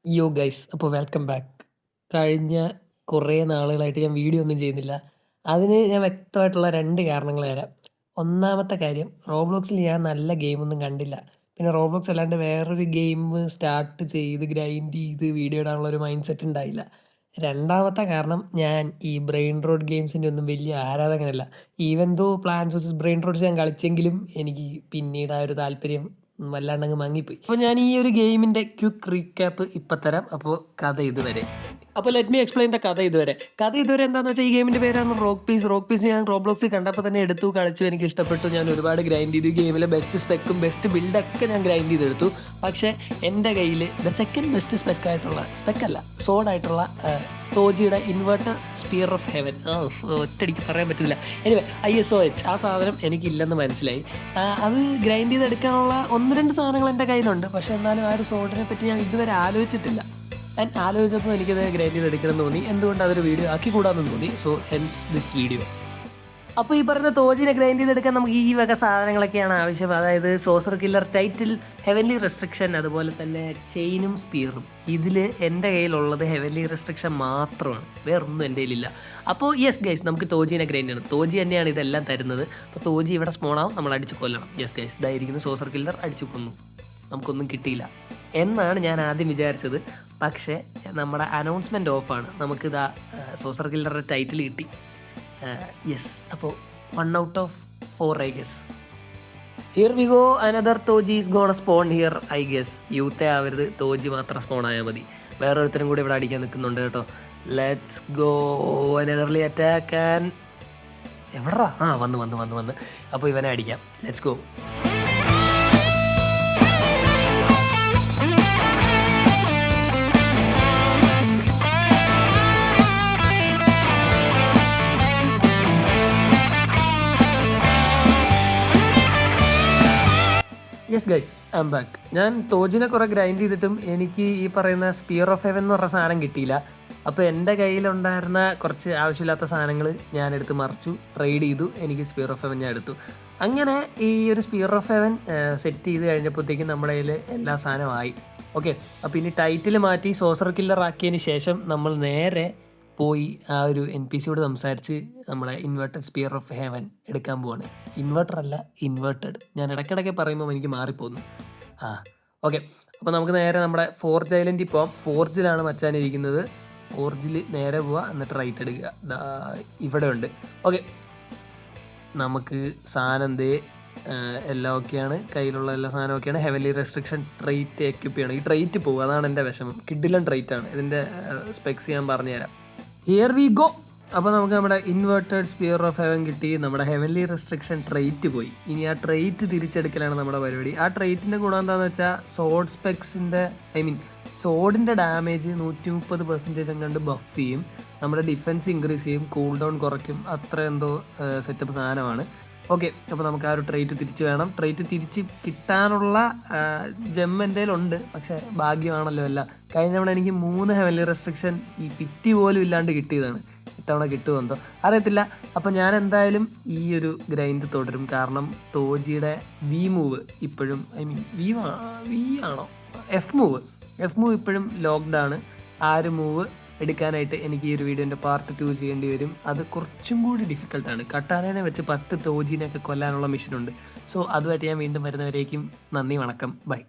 യോ ഗൈസ് അപ്പോൾ welcome back. കഴിഞ്ഞ കുറേ നാളുകളായിട്ട് ഞാൻ വീഡിയോ ഒന്നും ചെയ്യുന്നില്ല. അതിന് ഞാൻ വ്യക്തമായിട്ടുള്ള 2 കാരണങ്ങൾ തരാം. ഒന്നാമത്തെ കാര്യം, റോബ്ലോക്സിൽ ഞാൻ നല്ല ഗെയിമൊന്നും കണ്ടില്ല. പിന്നെ റോബ്ലോക്സ് അല്ലാണ്ട് വേറൊരു ഗെയിം സ്റ്റാർട്ട് ചെയ്ത് ഗ്രൈൻഡ് ചെയ്ത് വീഡിയോ ഇടാനുള്ള ഒരു മൈൻഡ് സെറ്റ് ഉണ്ടായില്ല. രണ്ടാമത്തെ കാരണം, ഞാൻ ഈ ബ്രെയിൻ റോട്ട് ഗെയിംസിൻ്റെ ഒന്നും വലിയ ആരാധകനല്ല. Even though plants versus brain rots ഞാൻ കളിച്ചെങ്കിലും എനിക്ക് പിന്നീട് ആ ഒരു താല്പര്യം വല്ലാണ്ടങ്ങ് മങ്ങിപ്പോയി. അപ്പോൾ ഞാൻ ഈ ഒരു ഗെയിമിൻ്റെ ക്വിക്ക് റീക്യാപ്പ് ഇപ്പം തരാം. അപ്പോൾ കഥ ഇതുവരെ. അപ്പോൾ ലെറ്റ് മീ എക്സ്പ്ലെയിൻ ദ കഥ ഇതുവരെ. എന്താണെന്ന് വെച്ചാൽ, ഈ ഗെയിമിൻ്റെ പേരാണ് റോക്ക് പീസ്. ഞാൻ റോബ്ലോക്സിൽ കണ്ടപ്പോൾ തന്നെ എടുത്തു, കളിച്ചു, എനിക്ക് ഇഷ്ടപ്പെട്ടു. ഞാൻ ഒരുപാട് ഗ്രൈൻഡ് ചെയ്തു. ഗെയിമിലെ ബെസ്റ്റ് സ്പെക്കും ബെസ്റ്റ് ബിൽഡൊക്കെ ഞാൻ ഗ്രൈൻഡ് ചെയ്തെടുത്തു. പക്ഷേ എൻ്റെ കയ്യിൽ ദ സെക്കൻഡ് ബെസ്റ്റ് സ്പെക്കല്ല സോഡായിട്ടുള്ള തോജിയുടെ ഇൻവേർട്ടർ സ്പിയർ ഓഫ് ഹെവൻ, ഒറ്റയടിക്ക് പറയാൻ പറ്റില്ല. എനിവേ, ISOH ആ സാധനം എനിക്കില്ലെന്ന് മനസ്സിലായി. അത് ഗ്രൈൻഡ് ചെയ്തെടുക്കാനുള്ള 1-2 സാധനങ്ങൾ എൻ്റെ കയ്യിലുണ്ട്. പക്ഷേ എന്നാലും ആ ഒരു സോഡിനെ പറ്റി ഞാൻ ഇതുവരെ ആലോചിച്ചിട്ടില്ല. ഞാൻ ആലോചിച്ചപ്പോൾ എനിക്കത് ഗ്രൈൻഡ് ചെയ്തെടുക്കണം തോന്നി. എന്തുകൊണ്ട് അതൊരു വീഡിയോ ആക്കിക്കൂടാന്ന് തോന്നി. So hence this video. അപ്പോൾ ഈ പറഞ്ഞ തോജിനെ ഗ്രൈൻഡ് ചെയ്തെടുക്കാൻ നമുക്ക് ഈ വക സാധനങ്ങളൊക്കെയാണ് ആവശ്യം. അതായത് saucer killer title, heavenly restriction, അതുപോലെ തന്നെ ചെയിനും സ്പിയറും. ഇതിൽ എൻ്റെ കയ്യിലുള്ളത് ഹെവൻലി റെസ്ട്രിക്ഷൻ മാത്രമാണ്, വേറൊന്നും എൻ്റെ കയ്യിലില്ല. അപ്പോൾ യെസ് ഗൈസ്, നമുക്ക് തോജീനെ ഗ്രൈൻഡ് ചെയ്യണം. തോജി തന്നെയാണ് ഇതെല്ലാം തരുന്നത്. അപ്പോൾ തോജി ഇവിടെ സ്പോണാവും, നമ്മൾ അടിച്ച് കൊല്ലണം. യെസ് ഗൈസ്, ഇതായിരിക്കുന്നു സോസർ കില്ലർ. അടിച്ചു കൊന്നു, നമുക്കൊന്നും കിട്ടിയില്ല എന്നാണ് ഞാൻ ആദ്യം വിചാരിച്ചത്. പക്ഷേ നമ്മുടെ അനൗൺസ്മെൻറ്റ് ഓഫാണ്. നമുക്കിതാ സോസർ കില്ലറുടെ ടൈറ്റിൽ കിട്ടി. യെസ്, അപ്പോൾ 1 out of 4 I guess. Here we go, another Toji is gonna spawn here I guess. യൂത്തേ ആവരുത്, തോജി മാത്രം സ്പോൺ ആയാൽ മതി. വേറൊരുത്തരും കൂടി ഇവിടെ അടിക്കാൻ നിൽക്കുന്നുണ്ട് കേട്ടോ. ലെറ്റ്സ് ഗോ, അനദർലി അറ്റാക്ക്. ആൻഡ് എവിടാ? വന്ന്. അപ്പോൾ ഇവനെ അടിക്കാം. Let's go. Yes guys, I am back. ഞാൻ തോജിനെ കുറേ ഗ്രൈൻഡ് ചെയ്തിട്ടും എനിക്ക് ഈ പറയുന്ന സ്പിയർ ഓഫ് ഹെവൻ എന്ന് പറഞ്ഞ സാധനം കിട്ടിയില്ല. അപ്പോൾ എൻ്റെ കയ്യിലുണ്ടായിരുന്ന കുറച്ച് ആവശ്യമില്ലാത്ത സാധനങ്ങൾ ഞാൻ എടുത്ത് മറിച്ചു, റെയ്ഡ് ചെയ്തു. എനിക്ക് സ്പിയർ ഓഫ് ഹെവൻ ഞാൻ എടുത്തു. അങ്ങനെ ഈ ഒരു സ്പിയർ ഓഫ് ഹെവൻ സെറ്റ് ചെയ്ത് കഴിഞ്ഞപ്പോഴത്തേക്കും നമ്മുടെ കയ്യിൽ എല്ലാ സാധനമായി. ഓക്കെ, അപ്പോൾ ഇനി ടൈറ്റിൽ മാറ്റി സോസർ കില്ലർ ആക്കിയതിന് ശേഷം നമ്മൾ നേരെ പോയി ആ ഒരു NPCയോട് സംസാരിച്ച് നമ്മളെ ഇൻവേർട്ടഡ് സ്പിയർ ഓഫ് ഹെവൻ എടുക്കാൻ പോവാണ്. ഇൻവേർട്ടർ അല്ല, ഇൻവേർട്ടഡ്. ഞാൻ ഇടയ്ക്കിടയ്ക്ക് പറയുമ്പോൾ എനിക്ക് മാറിപ്പോകുന്നു. ഓക്കെ, അപ്പോൾ നമുക്ക് നേരെ നമ്മുടെ ഫോർജ് ഐലൻഡിൽ പോകാം. ഫോർജിലാണ് മച്ചാനിരിക്കുന്നത്. ഫോർജിൽ നേരെ പോവുക, എന്നിട്ട് റൈറ്റ് എടുക്കുക. ഇവിടെ ഉണ്ട്. ഓക്കെ, നമുക്ക് സാധനം എല്ലാം ഓക്കെയാണ്. കയ്യിലുള്ള എല്ലാ സാധനം ഓക്കെയാണ്. ഹെവൻലി റെസ്ട്രിക്ഷൻ ട്രൈറ്റ് എക്യുപ്പ് ചെയ്യണം. ഈ ട്രൈറ്റ് പോകും, അതാണ് എൻ്റെ വിഷമം. കിഡിലൻ ട്രൈറ്റാണ്. ഇതിൻ്റെ സ്പെക്സ് ഞാൻ പറഞ്ഞുതരാം. Here we go. അപ്പോൾ നമുക്ക് നമ്മുടെ ഇൻവേർട്ടഡ് സ്പിയർ ഓഫ് ഹെവൻ കിട്ടി. നമ്മുടെ ഹെവൻലി റെസ്ട്രിക്ഷൻ ട്രൈറ്റ് പോയി. ഇനി ആ ട്രൈറ്റ് തിരിച്ചെടുക്കലാണ് നമ്മുടെ പരിപാടി. ആ ട്രൈറ്റിൻ്റെ ഗുണം എന്താണെന്ന് വെച്ചാൽ, സോഡ് സ്പെക്സിൻ്റെ സോഡിൻ്റെ ഡാമേജ് 130% അങ്ങാണ്ട് ബഫ് ചെയ്യും. നമ്മുടെ ഡിഫൻസ് ഇൻക്രീസ് ചെയ്യും, കൂൾ ഡൗൺ കുറയ്ക്കും. അത്ര എന്തോ സെറ്റപ്പ് സാധനമാണ്. ഓക്കെ, അപ്പോൾ നമുക്ക് ആ ഒരു ട്രൈറ്റ് തിരിച്ച് വേണം. ട്രൈറ്റ് തിരിച്ച് കിട്ടാനുള്ള ജെം എൻ്റെ കയ്യിലുണ്ട്, പക്ഷേ ഭാഗ്യമാണല്ലോ എല്ലാം. കഴിഞ്ഞ തവണ എനിക്ക് 3 ഹെവൻലി റെസ്ട്രിക്ഷൻ ഈ പിറ്റി പോലും ഇല്ലാണ്ട് കിട്ടിയതാണ്. ഇത്തവണ കിട്ടുമെന്തോ അറിയത്തില്ല. അപ്പോൾ ഞാൻ എന്തായാലും ഈ ഒരു ഗ്രൈൻഡ് തുടരും. കാരണം തോജിയുടെ വി മൂവ് ഇപ്പോഴും, വി ആണോ എഫ് മൂവ് ഇപ്പോഴും ലോക്ക്ഡാണ്. ആ ഒരു മൂവ് എടുക്കാനായിട്ട് എനിക്ക് ഈ ഒരു വീഡിയോൻ്റെ പാർട്ട് 2 ചെയ്യേണ്ടി വരും. അത് കുറച്ചും കൂടി ഡിഫിക്കൽട്ടാണ്. കട്ടാനേനെ വെച്ച് 10 തോജീനെയൊക്കെ കൊല്ലാനുള്ള മിഷനുണ്ട്. സോ അതുമായിട്ട് ഞാൻ വീണ്ടും വരുന്നവരേക്കും നന്ദി, വണക്കം, ബൈ.